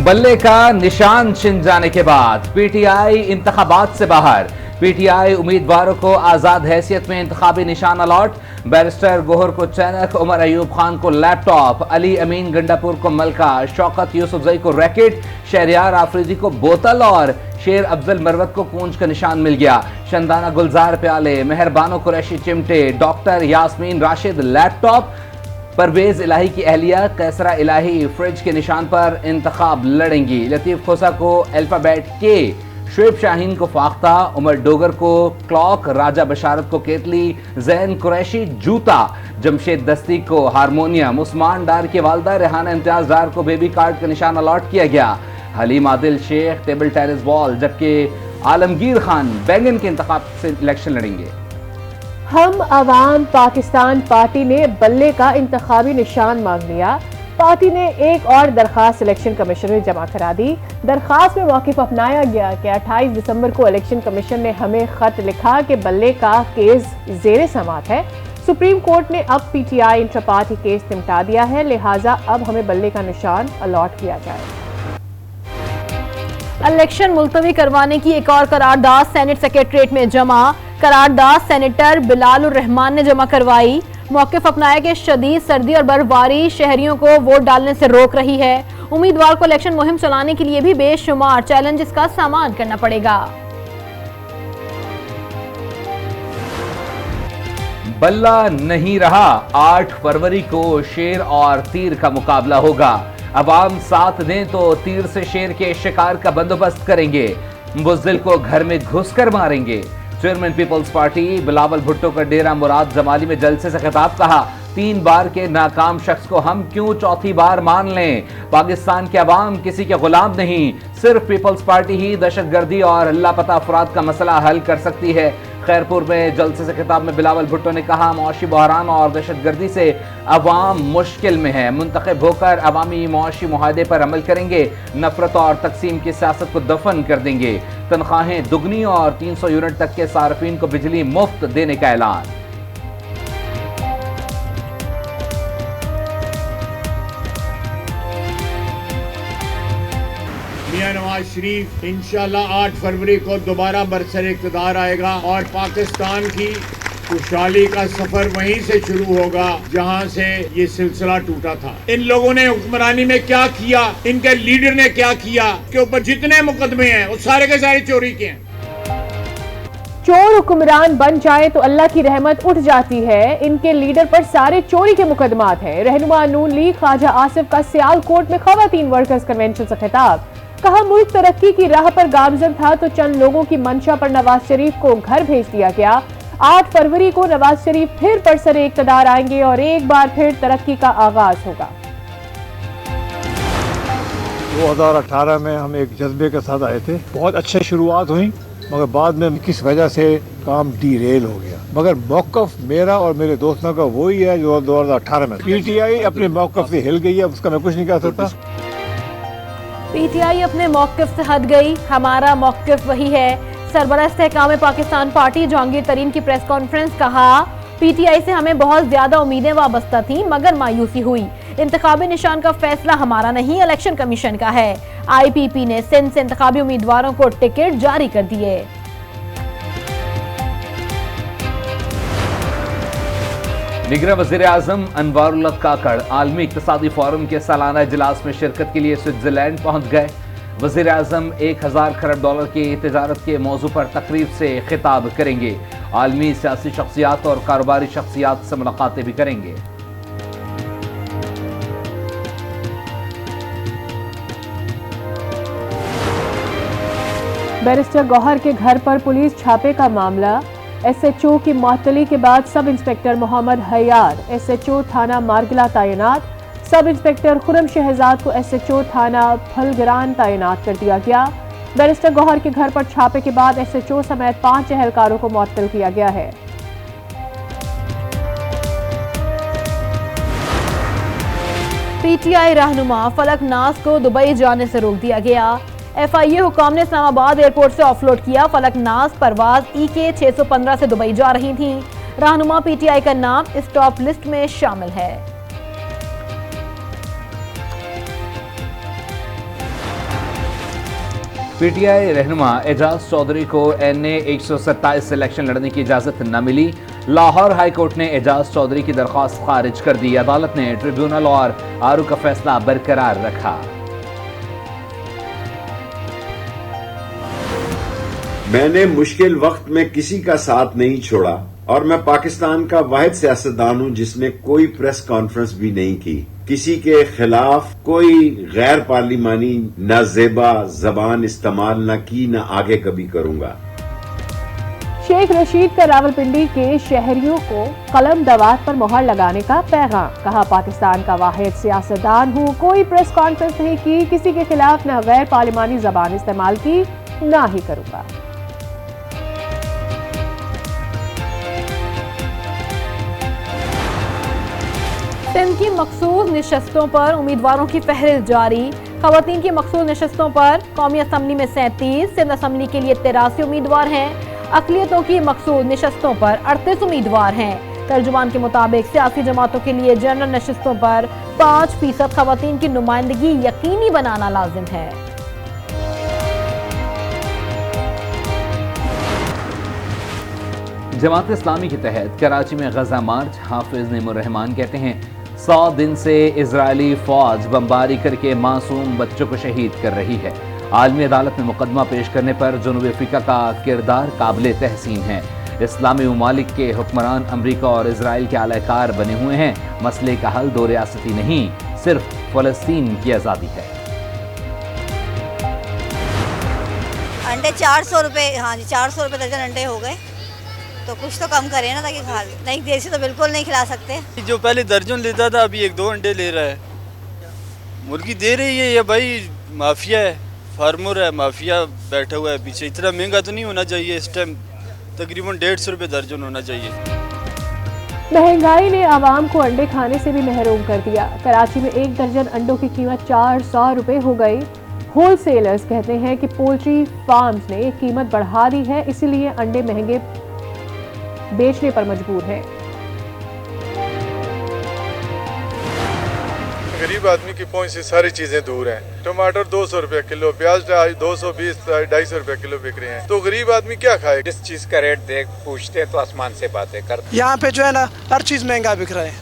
बल्ले का निशान छिन जाने के बाद पीटीआई इंतखाबात से बाहर। पीटीआई उम्मीदवारों को आजाद हैसियत में इंतखाबी निशान अलॉट। बैरिस्टर गोहर को चैनक, उमर अयूब खान को लैपटॉप, अली अमीन गंडापुर को मलका, शौकत यूसुफजई को रैकेट, शहरियार आफरीदी को बोतल और शेर अफजल मरवत को पूंछ का निशान मिल गया। शंदाना गुलजार प्याले, मेहरबानो कुरैशी चिमटे, डॉक्टर यास्मीन राशिद लैपटॉप, परवेज इलाही की अहलिया कैसरा इलाही फ्रिज के निशान पर इंतखाब लड़ेंगी। लतीफ खोसा को अल्फाबेट के, शुएब शाहीन को फाख्ता, उमर डोगर को क्लॉक, राजा बशारत को केतली, जैन कुरैशी जूता, जमशेद दस्ती को हारमोनियम, उस्मान डार की वालदा रेहाना इम्तियाज डार को बेबी कार्ड का निशान अलॉट किया गया। Haleem Adil Sheikh table tennis ball, जबकि आलमगीर खान बैंगन के इंतखाब से इलेक्शन लड़ेंगे। हम अवाम पाकिस्तान पार्टी ने बल्ले का इंतखाबी निशान मांग लिया। पार्टी ने एक और दरखास्त इलेक्शन कमीशन में जमा करा दी। दरखास्त में मौक़िफ़ अपनाया गया कि 28 दिसंबर को इलेक्शन कमीशन ने हमें खत लिखा कि बल्ले का केस ज़ेरे समात है। सुप्रीम कोर्ट ने अब पीटीआई इंट्रा पार्टी केस निपटा दिया है, लिहाजा अब हमें बल्ले का निशान अलॉट किया जाए। इलेक्शन मुलतवी करवाने की एक और करारदाद सेनेट सेक्रेटरीट में जमा। करारदाद सेनेटर बिलाल उर रहमान ने जमा करवाई। मौक़िफ़ अपनाया कि शदीद सर्दी और बर्फबारी शहरियों को वोट डालने से रोक रही है। उम्मीदवार को इलेक्शन मुहिम चलाने के लिए भी बेशुमार चैलेंजेस का सामना करना पड़ेगा। बल्ला नहीं रहा, 8 फरवरी को शेर और तीर का मुकाबला होगा। अवाम साथ दें तो तीर से शेर के शिकार का बंदोबस्त करेंगे। बुज़दिल को घर में घुसकर मारेंगे। Chairman peoples party Bilawal Bhutto का डेरा मुराद जमाली में जलसे से खिताब कहा, 3 बार के नाकाम शख्स को हम क्यों चौथी बार मान लें। पाकिस्तान के अवाम किसी के गुलाम नहीं, सिर्फ पीपल्स पार्टी ही दहशतगर्दी और लापता अफराद का मसला हल कर सकती है। खैरपुर में जलसे से खिताब में बिलावल भुट्टो ने कहा, मुआशी बहरान और दहशतगर्दी से अवाम मुश्किल में है। मुंतखब होकर अवामी मुआशी मुआहदे पर अमल करेंगे। नफरत और तकसीम की सियासत को दफन कर देंगे। तनख्वाहें दुगनी और 300 यूनिट तक के सार्फिन को बिजली मुफ्त देने का ऐलान। मियां नवाज शरीफ इंशाल्लाह 8 फरवरी को दोबारा बरसर इक़्तिदार आएगा और पाकिस्तान की खुशहाली का सफर वहीं से शुरू होगा जहां से ये सिलसिला टूटा था। इन लोगों ने हुक्मरानी में क्या किया, इनके लीडर ने क्या किया, के ऊपर जितने मुकदमे हैं वो सारे के सारे चोरी के हैं। चोर हुक्मरान बन जाए तो अल्लाह की रहमत उठ जाती है। इनके लीडर पर सारे चोरी के मुकदमात हैं। रहनुमा नून लीग ख्वाजा आसिफ का सियालकोट में खवातीन वर्कर्स कन्वेंशन से खिताब। कहा, मुल्क तरक्की की राह पर गामजन था तो चंद लोगों की मंशा पर नवाज शरीफ को घर भेज दिया गया। 8 फरवरी को नवाज शरीफ फिर बरसरे इक़्तिदार आएंगे और एक बार फिर तरक्की का आगाज होगा। 2018 में हम एक जज्बे के साथ आए थे, बहुत अच्छी शुरुआत हुई, मगर बाद में किस वजह से काम डीरेल हो गया। मगर मौक़िफ़ मेरा और मेरे दोस्तों का वही है जो 2018 में। पीटीआई अपने मौक़िफ़ से हिल गई है, उसका मैं कुछ नहीं कह सकता। पीटीआई अपने मौक़िफ़ से हट गई, हमारा मौक़िफ़ वही है। सरबराह-ए-इस्तेहकाम पाकिस्तान पार्टी जहांगीर तरीन की प्रेस कॉन्फ्रेंस। कहा, पीटीआई से हमें बहुत ज्यादा उम्मीदें वाबस्ता थी मगर मायूसी हुई। इंतखाबी निशान का फैसला हमारा नहीं, इलेक्शन कमीशन का है। आईपीपी ने सिंध से इंतखाबी उम्मीदवारों को टिकट जारी कर दिए। निगरान वज़ीर आज़म अनवारुल्ला काकड़ आलमी इक़्तिसादी फोरम के सालाना इजलास में शिरकत के लिए स्विट्जरलैंड पहुंच गए। वज़ीर आज़म 1000 खरब डॉलर की तिजारत के मौजू पर तकरीब से खिताब करेंगे। आलमी सियासी शख्सियात और कारोबारी शख्सियात से मुलाकातें भी करेंगे। बैरिस्टर गौहर के घर पर पुलिस छापे का मामला। एसएचओ की मुअत्तली के बाद sub inspector Mohammad here SHO थाना मारगिला तैनात। सब इंस्पेक्टर खुरम शहजाद को एसएचओ थाना फलगरान तैनात कर दिया गया। बैरिस्टर गौहर के घर पर छापे के बाद एसएचओ समेत 5 एहलकारों को मुअत्तल किया गया है। पीटीआई रहनुमा फलक नाज को दुबई जाने से रोक दिया गया। एफआईए हुकाम ने इस्लामाबाद एयरपोर्ट से ऑफलोड किया। फलक नाज परवाज EK 615 से दुबई जा रही थी। रहनुमा पीटीआई का नाम इस टॉप लिस्ट में शामिल है। पीटीआई रहनुमा एजाज चौधरी को NA 127 से इलेक्शन लड़ने की इजाजत न मिली। लाहौर हाई कोर्ट ने एजाज चौधरी की दरख्वास्त खारिज कर दी। अदालत ने ट्रिब्यूनल और आरू का फैसला बरकरार रखा। मैंने मुश्किल वक्त में किसी का साथ नहीं छोड़ा और मैं पाकिस्तान का वाहिद सियासतदान हूं जिसने कोई प्रेस कॉन्फ्रेंस भी नहीं की, किसी के खिलाफ कोई गैर पार्लिमानी नाजेबा जबान इस्तेमाल न की, न आगे कभी करूंगा। शेख रशीद का रावलपिंडी के शहरियों को कलम दवात पर मोहर लगाने का पैगाम। कहा, पाकिस्तान का वाहिद सियासतदान हूँ, कोई प्रेस कॉन्फ्रेंस नहीं की, किसी के खिलाफ न गैर पार्लिमानी जबान इस्तेमाल की, ना ही करूंगा। सिंध की मखसूस निशस्तों पर उम्मीदवारों की फहरिस्त जारी। खवातीन की मखसूस निशस्तों पर कौमी असम्बली में 37, सिंध असम्बली के लिए 83 उम्मीदवार हैं। अक़लियतों की मखसूस निशस्तों पर 38 उम्मीदवार हैं। तर्जुमान के मुताबिक सियासी जमातों के लिए जनरल नशस्तों पर 5% खवातीन की नुमाइंदगी यकीनी बनाना लाजिम है। जमात इस्लामी के तहत कराची में गजा मार्च। हाफिज नेमुर रहमान कहते हैं, 100 दिन से इजरायली फौज बमबारी करके मासूम बच्चों को शहीद कर रही है। आलमी अदालत में मुकदमा पेश करने पर जनूबी अफ्रीका का किरदार काबिल तहसीन है। इस्लामी ममालिक के हुक्मरान अमरीका और इसराइल के आलाकार बने हुए हैं। मसले का हल दो रियासती नहीं, सिर्फ फलस्तीन की आज़ादी है। अंडे 400 रुपये, हाँ जी 400 रुपये दर्जन अंडे हो गए, तो कुछ तो कम करें ना, ताकि खा नहीं, देसी तो बिल्कुल नहीं खिला सकते। जो पहले दर्जन लेता था अभी 1-2 अंडे ले रहा है। मुर्गी दे रही है, ये भाई माफिया है, फार्मर है, माफिया बैठा हुआ है पीछे। इतना महंगा तो नहीं होना चाहिए, इस टाइम तकरीबन 150 रुपये दर्जन होना चाहिए। महंगाई ने आवाम को अंडे खाने से भी महरूम कर दिया। कराची में 1 दर्जन अंडों की कीमत 400 रुपये हो गई। होलसेलर्स कहते हैं कि पोल्ट्री फार्म्स ने कीमत बढ़ा दी है, इसीलिए अंडे महंगे बेचने पर मजबूर है। गरीब आदमी की पहुंच से सारी चीजें दूर हैं। टमाटर 200 रुपए किलो, प्याज 220-250 रुपए किलो बिक रहे हैं, तो गरीब आदमी क्या खाए? जिस चीज का रेट देख पूछते हैं तो आसमान से बातें करते। यहाँ पे जो है ना हर चीज महंगा बिक रहा है।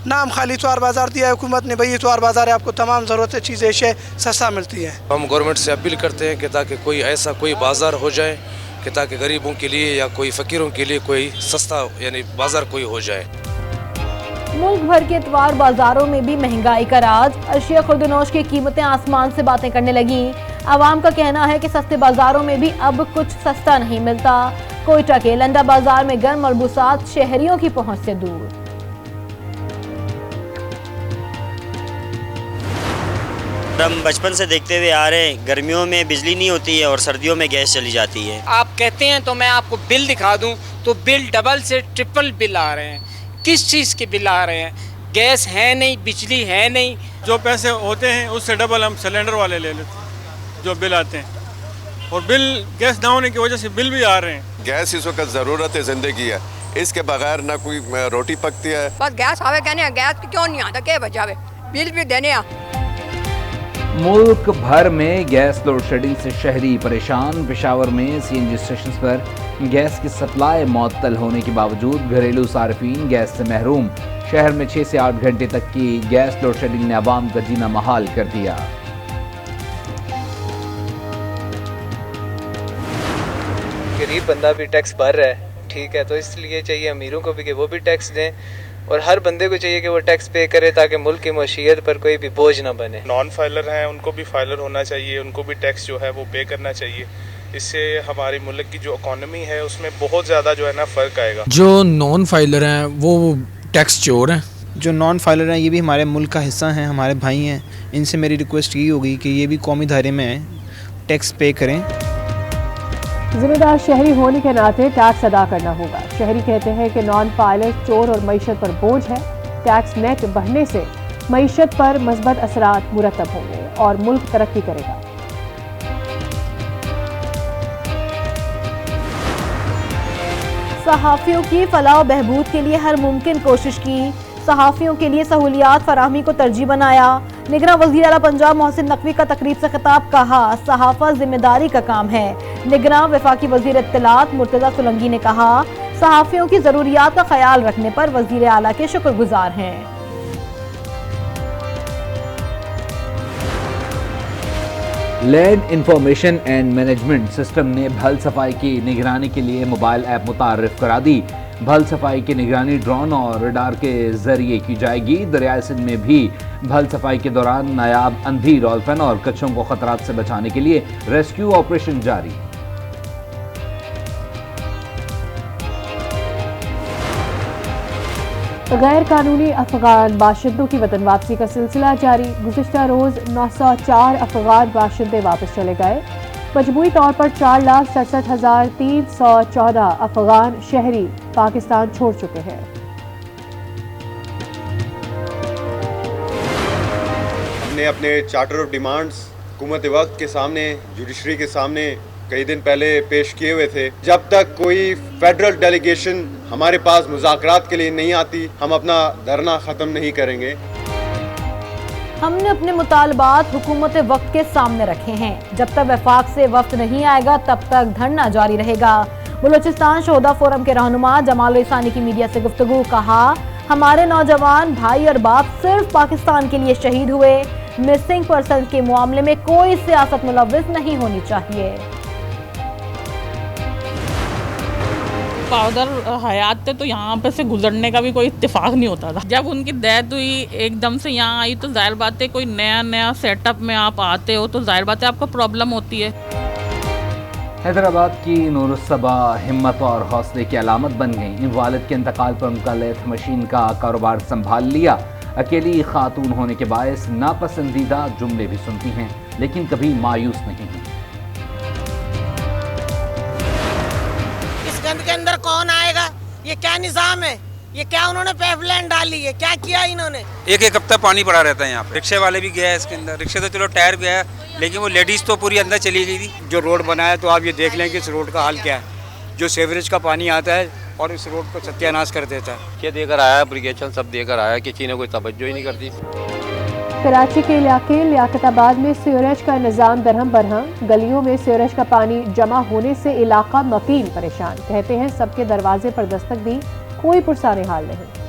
नाम खाली इतवार बाजार दिया है हुकूमत ने, भाई इतवार बाजार है, आपको तमाम जरूरत चीजें सस्ता मिलती है। हम गवर्नमेंट से अपील करते हैं कि ताकि कोई ऐसा कोई बाजार हो जाए कि ताकि गरीबों के लिए या कोई फकीरों के लिए कोई सस्ता यानी बाजार कोई हो जाए। मुल्क भर के इतवार बाजारों में भी महंगाई का राज। अशिया खुर्दनोश की कीमतें आसमान से बातें करने लगी। आवाम का कहना है कि सस्ते बाजारों में भी अब कुछ सस्ता नहीं मिलता। कोयटा के लंदा बाजार में गर्म मलबूसात शहरियों की पहुंच से दूर। हम बचपन से देखते हुए आ रहे हैं, गर्मियों में बिजली नहीं होती है और सर्दियों में गैस चली जाती है। आप कहते हैं तो मैं आपको बिल दिखा दूं तो बिल डबल से ट्रिपल बिल आ रहे हैं। किस चीज़ के बिल आ रहे हैं? गैस है नहीं, बिजली है नहीं। जो पैसे होते हैं उससे डबल हम सिलेंडर वाले ले लेते हैं जो बिल आते हैं, और बिल गैस ना होने की वजह से बिल भी आ रहे हैं। गैस इस वक्त ज़रूरत है ज़िंदगी है, इसके बगैर ना कोई रोटी पकती है। बस गैस आवे कहने, गैस क्यों नहीं आता, क्या बचावे, बिल भी देने आ। मुल्क भर में गैस लोड शेडिंग से शहरी परेशान। पेशावर में CNG स्टेशन पर गैस की सप्लाई मुअत्तल होने के बावजूद घरेलू सार्फिन गैस से महरूम। शहर में 6 से 8 घंटे तक की गैस लोड शेडिंग ने आवाम का जीना महाल कर दिया। गरीब बंदा भी टैक्स भर रहा है, ठीक है, तो इसलिए चाहिए अमीरों को भी कि वो भी टैक्स दें, और हर बंदे को चाहिए कि वो टैक्स पे करे ताकि मुल्क की मशीयत पर कोई भी बोझ ना बने। नॉन फाइलर हैं उनको भी फाइलर होना चाहिए, उनको भी टैक्स जो है वो पे करना चाहिए। इससे हमारी मुल्क की जो इकोनॉमी है उसमें बहुत ज़्यादा जो है ना फ़र्क आएगा। जो नॉन फाइलर हैं वो टैक्स चोर हैं। जो नॉन फाइलर हैं ये भी हमारे मुल्क का हिस्सा हैं, हमारे भाई हैं। इनसे मेरी रिक्वेस्ट यही होगी कि ये भी कौमी दायरे में टैक्स पे करें। जिम्मेदार शहरी होने के नाते टैक्स अदा करना होगा। शहरी कहते हैं कि नॉन फाइलर चोर और मईशत पर बोझ है। टैक्स नेट बढ़ने से मईशत पर मस्बत असरात मुरतब होंगे और मुल्क तरक्की करेगा। सहाफ़ियों की फलाह बहबूद के लिए हर मुमकिन कोशिश की। सहाफ़ियों के लिए सहूलियात फराहमी को तरजीह बनाया। निगरां वज़ीर आला पंजाब मोहसिन नकवी का तकरीब से खिताब, कहा सहाफ़त जिम्मेदारी का काम है। निगरां वफाकी वज़ीर इत्तलात मुर्तज़ा सुलंगी ने कहा सहाफ़ियों की ज़रूरियात का ख्याल रखने पर वज़ीर आला के शुक्रगुजार हैं। Land information and management system ने भल सफाई की निगरानी के लिए मोबाइल ऐप मुतारिफ करा दी। भल सफाई की निगरानी ड्रोन और रडार के जरिए की जाएगी। दरियाए सिंध में भी भल सफाई के दौरान नायाब अंधी, डॉल्फिन और कच्छों को खतरात से बचाने के लिए रेस्क्यू ऑपरेशन जारी। गैर कानूनी अफगान बाशिंदों की वतन वापसी का सिलसिला जारी। गुज़िश्ता रोज़ 904 अफगान बाशिंदे वापस चले गए। मजमूई तौर पर 4,67,314 अफगान शहरी पाकिस्तान छोड़ चुके हैं। हमने अपने चार्टर ऑफ डिमांड्स हुकूमत वक्त के सामने, जुडिशरी के सामने कई दिन पहले पेश किए हुए थे। जब तक कोई फेडरल डेलीगेशन हमारे पास मुज़ाकरात के लिए नहीं आती, हम अपना धरना ख़त्म नहीं करेंगे। हमने अपने मुतालबात हुकूमत वक्त के सामने रखे हैं। जब तक वफाक से वफ्द नहीं आएगा तब तक धरना जारी रहेगा। बलूचिस्तान शोहदा फोरम के रहनुमा जमाल इसानी की मीडिया से गुफ्तगू, कहा हमारे नौजवान भाई और बाप सिर्फ पाकिस्तान के लिए शहीद हुए। मिसिंग पर्सन के मामले में कोई सियासत मुलव्विस नहीं होनी चाहिए। पाउडर हयात थे तो यहाँ पे से गुजरने का भी कोई इत्तेफाक नहीं होता था। जब उनकी डेथ हुई एकदम से यहाँ आई तो जाहिर बात है कोई नया सेटअप में आप आते हो तो जाहिर बात है आपको प्रॉब्लम होती है। हैदराबाद की नूरुस्सबा हिम्मत और हौसले की अलामत बन गई। वालिद के इंतकाल पर उनका लेथ मशीन का कारोबार संभाल लिया। अकेली खातून होने के बायस नापसंदीदा जुमले भी सुनती हैं लेकिन कभी मायूस नहीं हुई। के अंदर कौन आएगा? ये क्या निजाम है? ये क्या उन्होंने पाइपलाइन डाली है? क्या किया इन्होंने? एक हफ्ता पानी पड़ा रहता है यहाँ पे। रिक्शे वाले भी गया है इसके अंदर। रिक्शे तो चलो टायर गया लेकिन वो लेडीज तो पूरी अंदर चली गई थी। जो रोड बनाया तो आप ये देख लें कि इस रोड का हाल क्या है। जो सीवरेज का पानी आता है और इस रोड को सत्यानाश कर देता है। क्या देकर आया, एप्लीकेशन सब देकर आया, किसी ने कोई तवज्जो ही नहीं करती। कराची के इलाके लियाकताबाद में सीवरेज का निज़ाम दरहम बरहम। गलियों में सीवरेज का पानी जमा होने से इलाका मकीन परेशान। कहते हैं सबके दरवाजे पर दस्तक दी, कोई पुरसाने हाल नहीं।